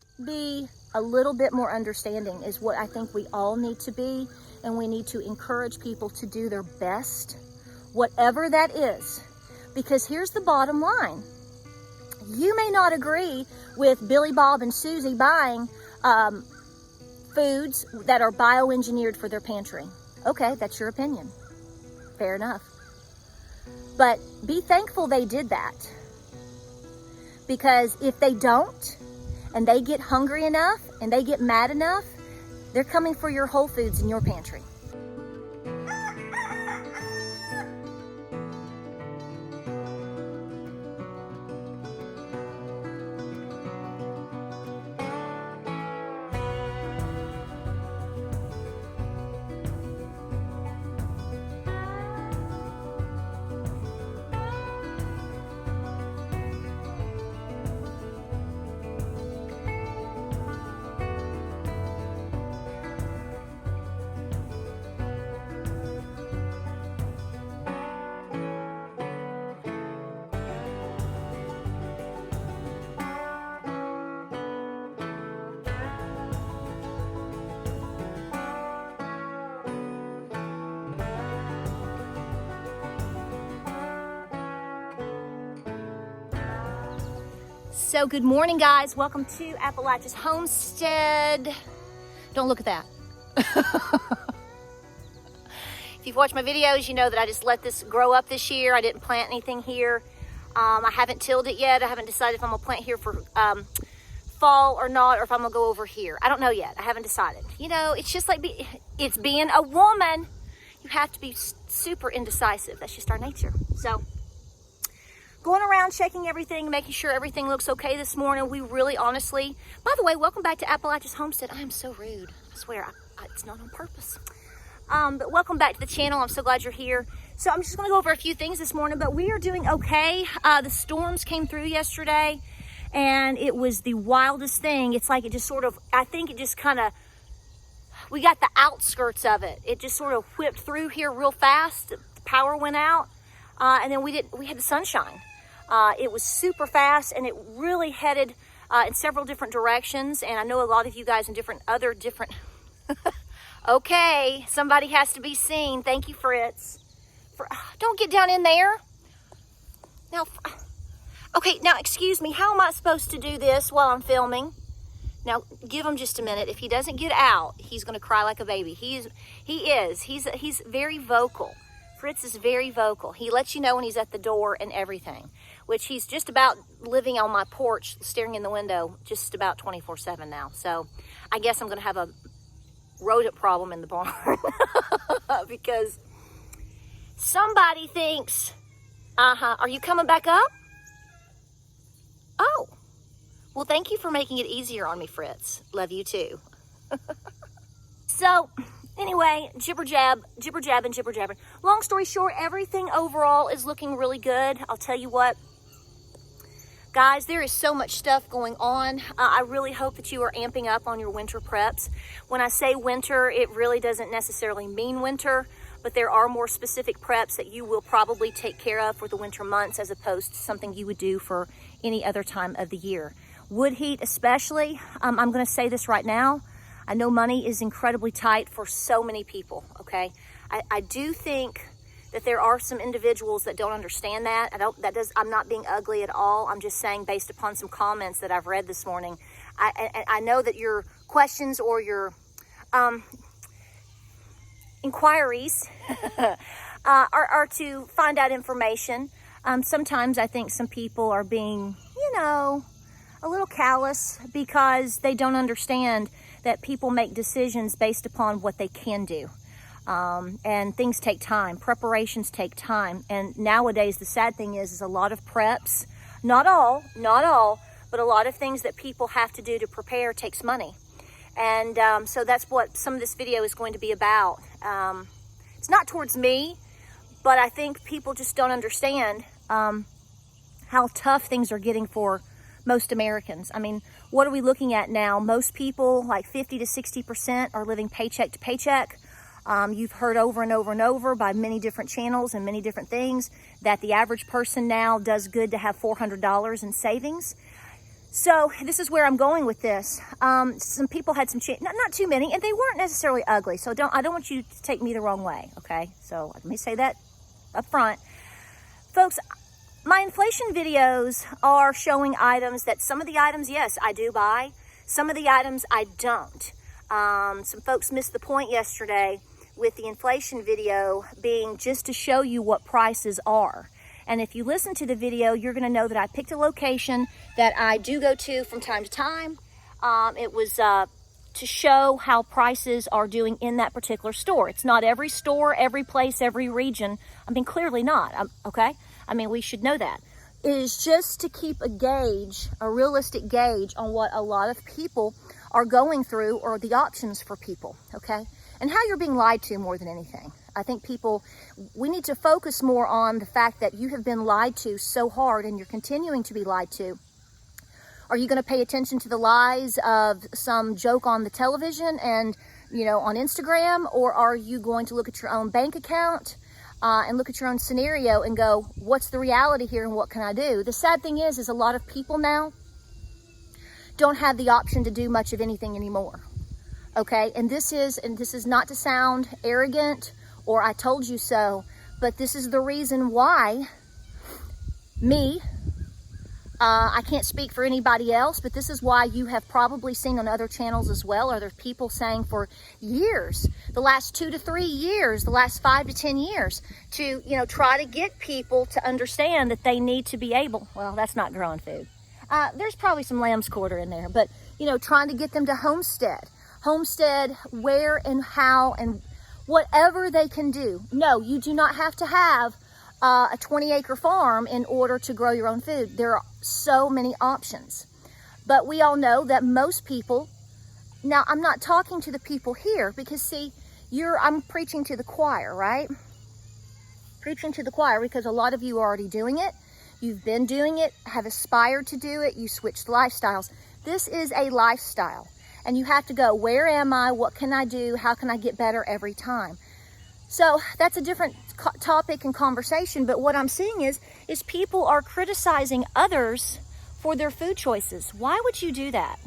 Just be a little bit more understanding is what I think we all need to be. And we need to encourage people to do their best, whatever that is. Because here's the bottom line. You may not agree with Billy, Bob, and Susie buying foods that are bioengineered for their pantry. Okay, that's your opinion. Fair enough. But be thankful they did that. Because if they don't, and they get hungry enough, and they get mad enough, they're coming for your Whole Foods in your pantry. So good morning, guys. Welcome to Appalachia's Homestead. Don't look at that. If you've watched my videos, you know that I just let this grow up this year. I didn't plant anything here. I haven't tilled it yet. I haven't decided if I'm gonna plant here for fall or not, or if I'm gonna go over here. I don't know yet. I haven't decided. You know, it's just like it's being a woman. You have to be super indecisive. That's just our nature. So going around checking everything, making sure everything looks okay this morning. We really honestly, by the way, welcome back to Appalachia's Homestead. I am so rude. I swear, it's not on purpose. But welcome back to the channel. I'm so glad you're here. So I'm just gonna go over a few things this morning, but we are doing okay. The storms came through yesterday and it was the wildest thing. It's like it just sort of, I think it just kind of, we got the outskirts of it. It just sort of whipped through here real fast. The power went out and then we had the sunshine. It was super fast and it really headed in several different directions. And I know a lot of you guys in different, okay, somebody has to be seen. Thank you, Fritz. Don't get down in there. Now, okay, now excuse me, how am I supposed to do this while I'm filming? Now, give him just a minute. If he doesn't get out, he's gonna cry like a baby. He's very vocal. Fritz is very vocal. He lets you know when he's at the door and everything, which he's just about living on my porch, staring in the window, just about 24/7 now. So I guess I'm gonna have a rodent problem in the barn because somebody thinks, are you coming back up? Oh, well, thank you for making it easier on me, Fritz. Love you too. So anyway, jibber jabbing. Long story short, everything overall is looking really good. I'll tell you what, guys, there is so much stuff going on. I really hope that you are amping up on your winter preps. When I say winter, it really doesn't necessarily mean winter, but there are more specific preps that you will probably take care of for the winter months as opposed to something you would do for any other time of the year. Wood heat especially, I'm gonna say this right now, I know money is incredibly tight for so many people, okay? I do think that there are some individuals that don't understand that. I'm not being ugly at all. I'm just saying based upon some comments that I've read this morning. I know that your questions or your inquiries are to find out information. Sometimes I think some people are being, a little callous because they don't understand that people make decisions based upon what they can do. And things take time. Preparations take time. And nowadays, the sad thing is a lot of preps, not all, but a lot of things that people have to do to prepare takes money. And so that's what some of this video is going to be about. It's not towards me, but I think people just don't understand how tough things are getting for most Americans. I mean, what are we looking at now? Most people, like 50 to 60%, are living paycheck to paycheck. You've heard over and over and over by many different channels and many different things that the average person now does good to have $400 in savings. So this is where I'm going with this. Some people had some not too many, and they weren't necessarily ugly. So I don't want you to take me the wrong way, okay? So let me say that up front. Folks, my inflation videos are showing items that some of the items, yes, I do buy. Some of the items I don't. Some folks missed the point yesterday with the inflation video being just to show you what prices are. And if you listen to the video, you're going to know that I picked a location that I do go to from time to time. It was to show how prices are doing in that particular store. It's not every store, every place, every region. I mean, clearly not, okay? I mean, we should know that. It is just to keep a gauge, a realistic gauge on what a lot of people are going through or the options for people, okay? And how you're being lied to more than anything. I think we need to focus more on the fact that you have been lied to so hard and you're continuing to be lied to. Are you going to pay attention to the lies of some joke on the television and, on Instagram? Or are you going to look at your own bank account and look at your own scenario and go, what's the reality here and what can I do? The sad thing is a lot of people now don't have the option to do much of anything anymore. Okay, and this is not to sound arrogant or I told you so, but this is the reason why I can't speak for anybody else, but this is why you have probably seen on other channels as well, other people saying for years, the last 2 to 3 years, the last 5 to 10 years, to, try to get people to understand that they need to be able, well, that's not growing food. There's probably some lamb's quarter in there, but, trying to get them to Homestead, where and how and whatever they can do. No, you do not have to have a 20-acre farm in order to grow your own food. There are so many options. But we all know that most people, now I'm not talking to the people here because see, I'm preaching to the choir, right? Preaching to the choir because a lot of you are already doing it. You've been doing it, have aspired to do it. You switched lifestyles. This is a lifestyle. And you have to go, where am I? What can I do? How can I get better every time? So that's a different topic and conversation. But what I'm seeing is people are criticizing others for their food choices. Why would you do that?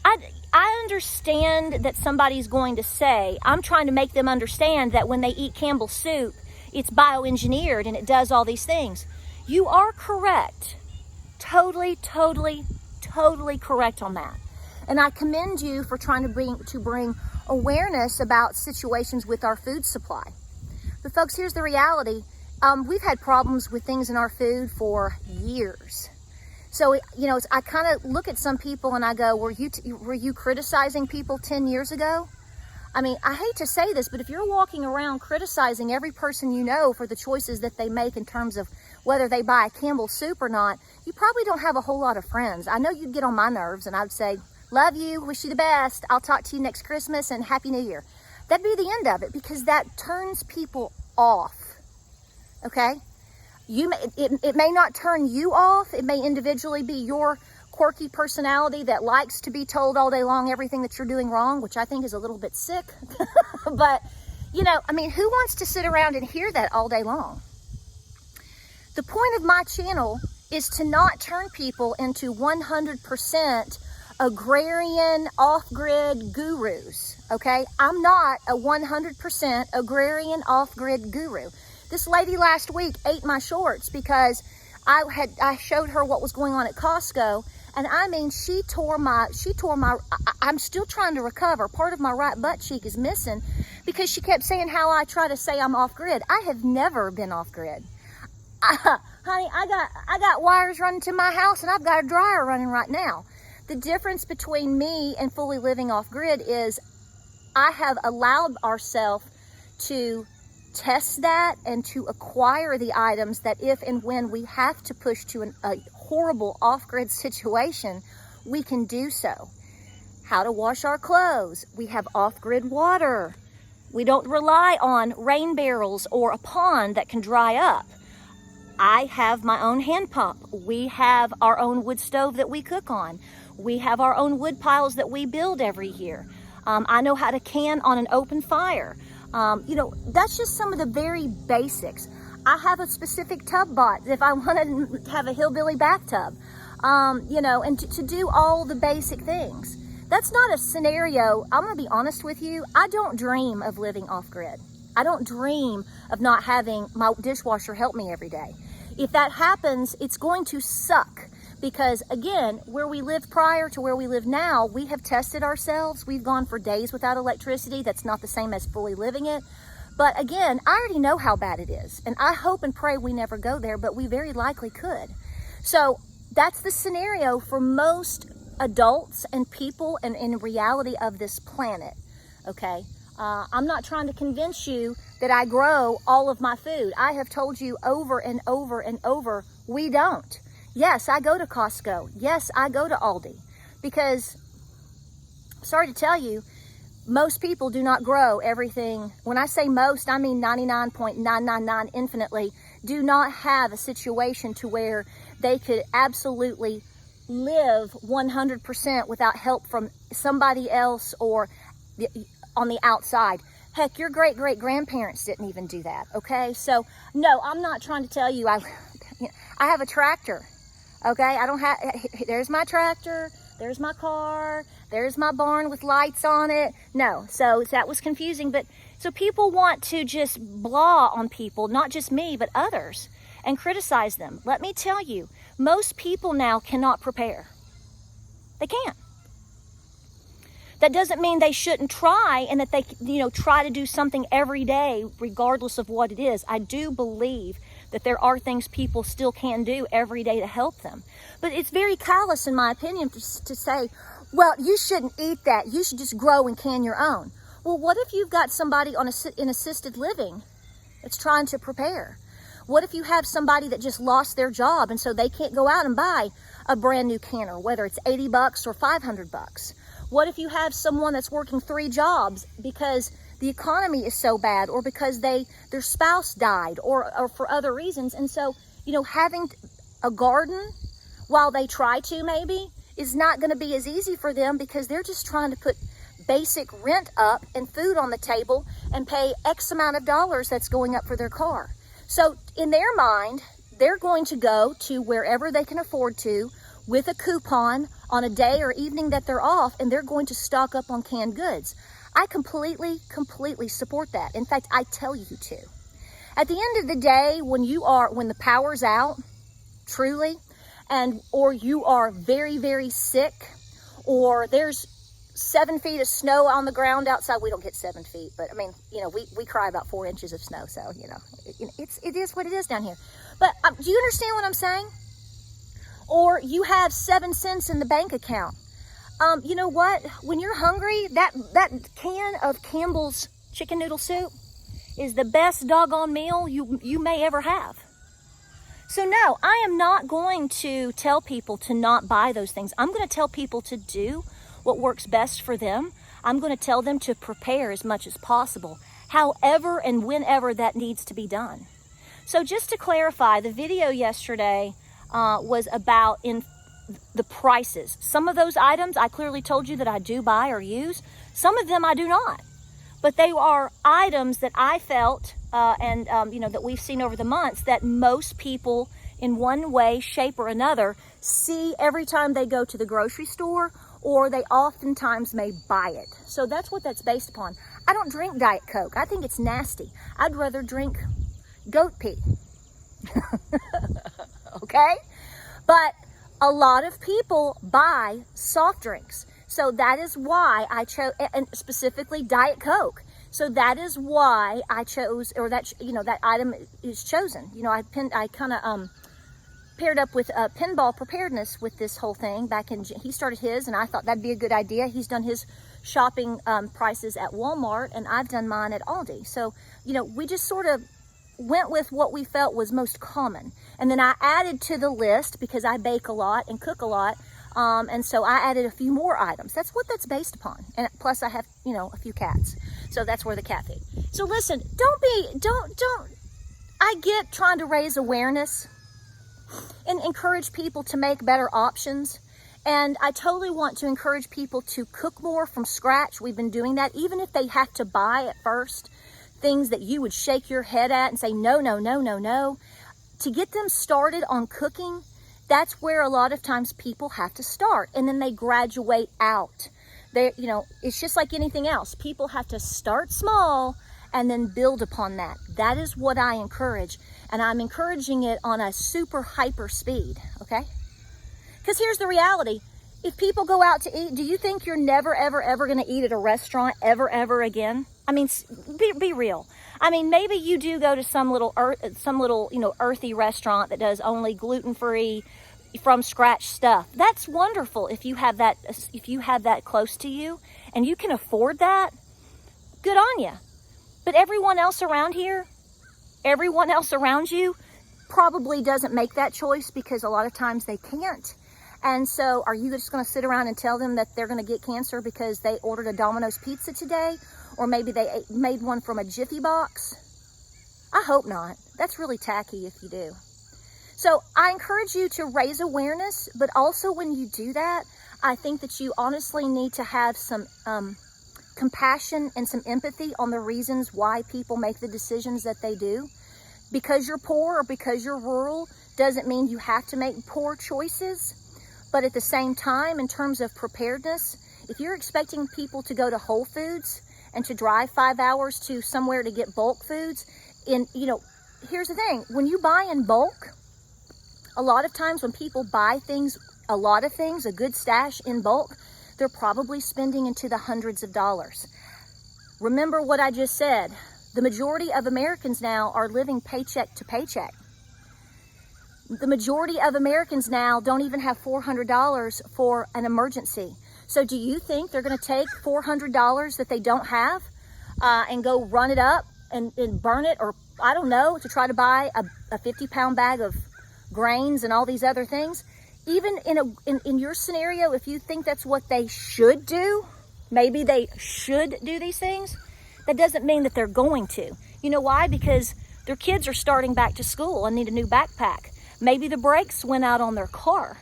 I understand that somebody's going to say, I'm trying to make them understand that when they eat Campbell's soup, it's bioengineered and it does all these things. You are correct. Totally correct on that. And I commend you for trying to bring awareness about situations with our food supply. But folks, here's the reality. We've had problems with things in our food for years. So, I kind of look at some people and I go, were you criticizing people 10 years ago? I mean, I hate to say this, but if you're walking around criticizing every person you know for the choices that they make in terms of whether they buy a Campbell's soup or not, you probably don't have a whole lot of friends. I know you'd get on my nerves and I'd say, love you, wish you the best. I'll talk to you next Christmas and Happy New Year. That'd be the end of it because that turns people off, okay? It may not turn you off. It may individually be your quirky personality that likes to be told all day long everything that you're doing wrong, which I think is a little bit sick. But, who wants to sit around and hear that all day long? The point of my channel is to not turn people into 100% agrarian off-grid gurus, okay? I'm not a 100% agrarian off-grid guru. This lady last week ate my shorts because I showed her what was going on at Costco, and I mean, she tore my, I'm still trying to recover. Part of my right butt cheek is missing because she kept saying how I try to say I'm off-grid. I have never been off-grid. Honey, I got wires running to my house and I've got a dryer running right now. The difference between me and fully living off-grid is I have allowed ourselves to test that and to acquire the items that if and when we have to push to a horrible off-grid situation, we can do so. How to wash our clothes. We have off-grid water. We don't rely on rain barrels or a pond that can dry up. I have my own hand pump. We have our own wood stove that we cook on. We have our own wood piles that we build every year. I know how to can on an open fire. That's just some of the very basics. I have a specific tub bought if I want to have a hillbilly bathtub. and to do all the basic things. That's not a scenario. I'm going to be honest with you. I don't dream of living off-grid. I don't dream of not having my dishwasher help me every day. If that happens, it's going to suck because, again, where we lived prior to where we live now, we have tested ourselves. We've gone for days without electricity. That's not the same as fully living it. But again, I already know how bad it is. And I hope and pray we never go there, but we very likely could. So that's the scenario for most adults and people and in reality of this planet, okay? I'm not trying to convince you that I grow all of my food. I have told you over and over and over, we don't. Yes, I go to Costco. Yes, I go to Aldi. Because, sorry to tell you, most people do not grow everything. When I say most, I mean 99.999 infinitely, do not have a situation to where they could absolutely live 100% without help from somebody else or on the outside. Heck, your great-great-grandparents didn't even do that, okay? So, no, I'm not trying to tell you I have a tractor, okay? I don't have, there's my tractor, there's my car, there's my barn with lights on it. No, so that was confusing, but so people want to just blah on people, not just me, but others, and criticize them. Let me tell you, most people now cannot prepare. They can't. That doesn't mean they shouldn't try and that they, try to do something every day, regardless of what it is. I do believe that there are things people still can do every day to help them. But it's very callous, in my opinion, to say, well, you shouldn't eat that. You should just grow and can your own. Well, what if you've got somebody in assisted living that's trying to prepare? What if you have somebody that just lost their job and so they can't go out and buy a brand new canner, whether it's $80 or $500? What if you have someone that's working 3 jobs because the economy is so bad or because their spouse died or for other reasons? And so, having a garden while they try to maybe is not going to be as easy for them because they're just trying to put basic rent up and food on the table and pay X amount of dollars that's going up for their car. So in their mind, they're going to go to wherever they can afford to with a coupon on a day or evening that they're off, and they're going to stock up on canned goods. I completely support that. In fact, I tell you to. At the end of the day, when the power's out, truly, or you are very, very sick, or there's 7 feet of snow on the ground outside. We don't get 7 feet, but I mean, we cry about 4 inches of snow. So, it is what it is down here. But do you understand what I'm saying? Or you have 7 cents in the bank account. You know what? When you're hungry, that can of Campbell's chicken noodle soup is the best doggone meal you may ever have. So no, I am not going to tell people to not buy those things. I'm going to tell people to do what works best for them. I'm going to tell them to prepare as much as possible, however and whenever that needs to be done. So just to clarify, the video yesterday was about in the prices. Some of those items I clearly told you that I do buy or use. Some of them I do not. But they are items that I felt that we've seen over the months that most people in one way, shape, or another see every time they go to the grocery store, or they oftentimes may buy it. So that's what that's based upon. I don't drink Diet Coke. I think it's nasty. I'd rather drink goat pee. Okay? But a lot of people buy soft drinks. So that is why I chose, and specifically Diet Coke. So that is why I chose, or that item is chosen. I kind of paired up with Pinball Preparedness with this whole thing back in. He started his, and I thought that'd be a good idea. He's done his shopping prices at Walmart, and I've done mine at Aldi. So we just sort of went with what we felt was most common, and then I added to the list because I bake a lot and cook a lot. And so I added a few more items. That's what that's based upon. And plus I have, a few cats. So that's where the cat feed. So listen, I get trying to raise awareness and encourage people to make better options. And I totally want to encourage people to cook more from scratch. We've been doing that, even if they have to buy at first things that you would shake your head at and say, no, no, no, no, no. To get them started on cooking That's where a lot of times people have to start, and then they graduate out. It's just like anything else. People have to start small and then build upon that. That is what I encourage, and I'm encouraging it on a super hyper speed, okay? Because here's the reality. If people go out to eat, do you think you're never, ever, ever going to eat at a restaurant ever again? I mean, be real. I mean, maybe you do go to some little earthy restaurant that does only gluten-free, from scratch stuff. That's wonderful if you have that close to you and you can afford that. Good on you. But everyone else around here, everyone else around you probably doesn't make that choice because a lot of times they can't. And so are you just going to sit around and tell them that they're going to get cancer because they ordered a Domino's pizza today? Or maybe they made one from a Jiffy box? I hope not. That's really tacky if you do. So I encourage you to raise awareness, but also when you do that, I think that you honestly need to have some compassion and some empathy on the reasons why people make the decisions that they do. Because you're poor or because you're rural doesn't mean you have to make poor choices. But at the same time, in terms of preparedness, if you're expecting people to go to Whole Foods and to drive 5 hours to somewhere to get bulk foods, here's the thing. When you buy in bulk, a lot of times when people buy a good stash in bulk, they're probably spending into the hundreds of dollars. Remember what I just said. The majority of Americans now are living paycheck to paycheck. The majority of Americans now don't even have $400 for an emergency. So do you think they're going to take $400 that they don't have and go run it up and burn it, or I don't know, to try to buy a 50-pound bag of grains and all these other things? Even in your scenario, if you think that's what they should do, maybe they should do these things, that doesn't mean that they're going to. You know why? Because their kids are starting back to school and need a new backpack. Maybe the brakes went out on their car.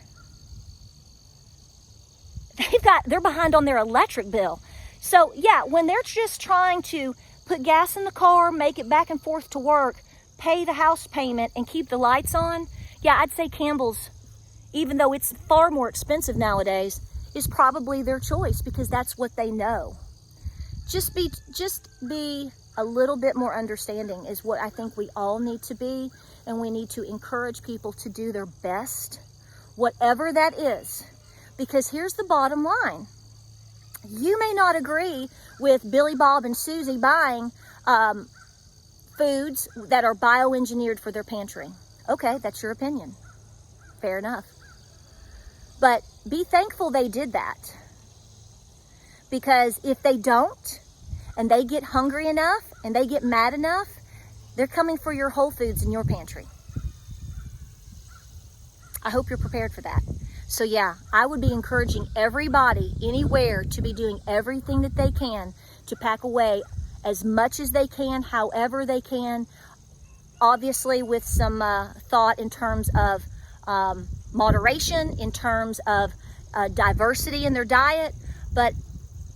They're behind on their electric bill. So yeah, when they're just trying to put gas in the car, make it back and forth to work, pay the house payment, and keep the lights on, yeah, I'd say Campbell's, even though it's far more expensive nowadays, is probably their choice because that's what they know. Just be a little bit more understanding is what I think we all need to be, and we need to encourage people to do their best, whatever that is. Because here's the bottom line. You may not agree with Billy, Bob, and Susie buying foods that are bioengineered for their pantry. Okay, that's your opinion. Fair enough. But be thankful they did that. Because if they don't, and they get hungry enough, and they get mad enough, they're coming for your Whole Foods in your pantry. I hope you're prepared for that. So yeah, I would be encouraging everybody anywhere to be doing everything that they can to pack away as much as they can, however they can, obviously with some thought in terms of moderation, in terms of diversity in their diet. But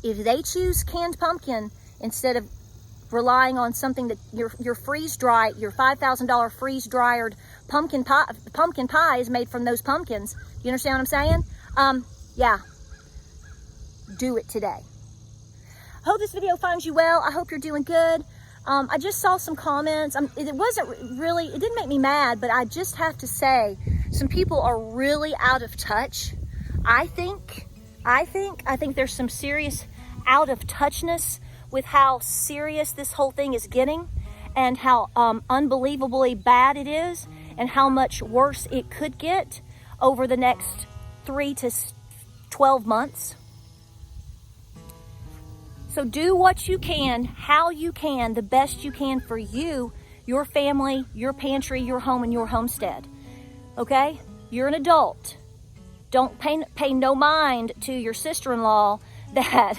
if they choose canned pumpkin instead of relying on something that your freeze-dried, your $5,000 freeze-dried pumpkin pie is made from those pumpkins. You understand what I'm saying? Yeah, do it today. I hope this video finds you well. I hope you're doing good. I just saw some comments. It didn't make me mad, but I just have to say, some people are really out of touch. I think there's some serious out of touchness with how serious this whole thing is getting, and how unbelievably bad it is, and how much worse it could get over the next 3 to 12 months. So do what you can, how you can, the best you can for you, your family, your pantry, your home, and your homestead. Okay? You're an adult. Don't pay no mind to your sister-in-law that,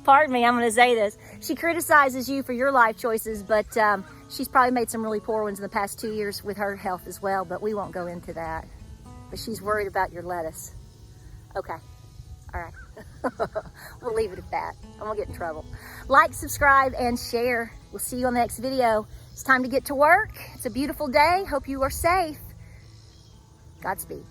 pardon me, I'm going to say this. She criticizes you for your life choices, but she's probably made some really poor ones in the past 2 years with her health as well, but we won't go into that. But she's worried about your lettuce. Okay. All right. We'll leave it at that. I'm going to get in trouble. Like, subscribe, and share. We'll see you on the next video. It's time to get to work. It's a beautiful day. Hope you are safe. Godspeed.